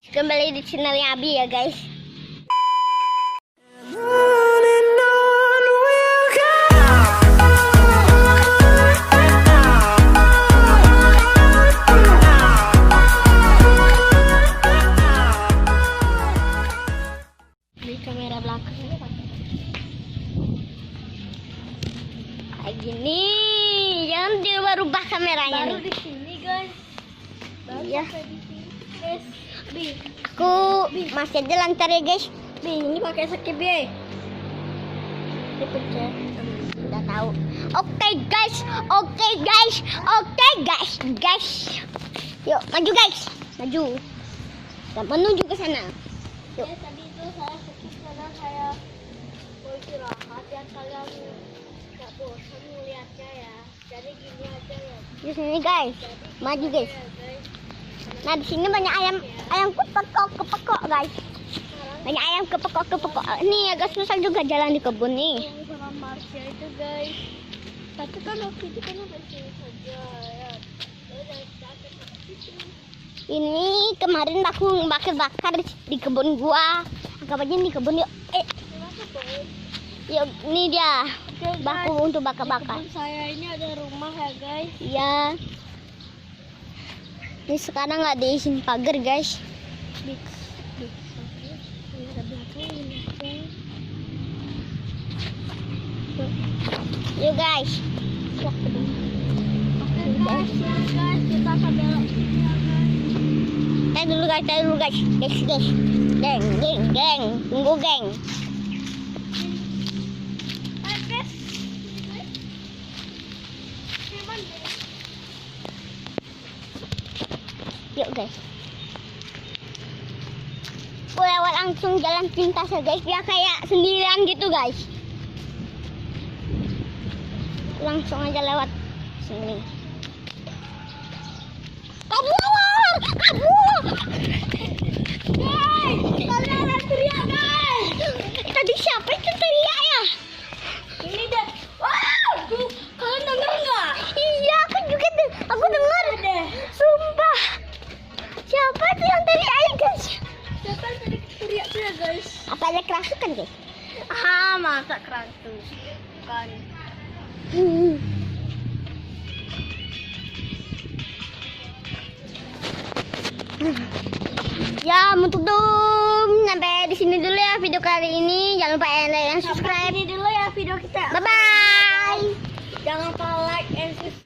Kembali di channelnya Abi ya guys. Di kamera belakangnya kayak gini, jangan dirubah kameranya. Baru nih. di sini guys. Baru Iya. sampai di sini guys. Bi, Aku masih aja lancar ya guys. ini pakai skip ya. Dipencet. Udah tahu. Oke guys. Yuk maju guys. Maju. Dan menuju ke sana. Yuk. Tadi itu saya skip karena saya mau istirahat ya, kalian nggak bosan melihatnya ya. Jadi gini aja ya. Di sini guys. Maju guys. Ya, guys. Nah di sini banyak ayam kepekok guys. Banyak ayam kepekok. Ini agak susah juga jalan di kebun nih. Yang sama Marsha itu guys. Tapi kan waktu itu kan udah sini saja ya. Udah sakit itu. Ini kemarin aku bakar di kebun gua. Anggap aja di kebun yuk. Kenapa boy? Yuk ini dia. Oke, Baku guys. untuk Di bakar-bakar. kebun saya ini ada rumah ya guys. Iya. Ini sekarang nggak diisin pagar guys. Big kamera belakang ini guys. Yuk guys. Oke guys, ya guys, kita akan belok sini ya guys. Tahan dulu guys. Guys. Geng. Tunggu geng. Guys. Cuman deh. Yuk guys. Aku lewat langsung jalan pintas ya guys. Dia kayak sendirian gitu guys. Langsung aja lewat sini. Kabur! Guys, kalian ada teriak guys. Tadi siapa itu teriak ya? Ini deh. Wow, tuh, kalian denger nggak? Iya, aku dengar. Deh. Sumpah. Siapa itu yang teriak ya guys? Siapa yang tadi teriak tuh ya guys? Apa ada kerasukan guys? Masa kerantu. Kan. Ya, sampai di sini dulu ya video kali ini. Jangan lupa like dan subscribe. Ini dulu ya video kita. Bye bye. Jangan lupa like and subscribe.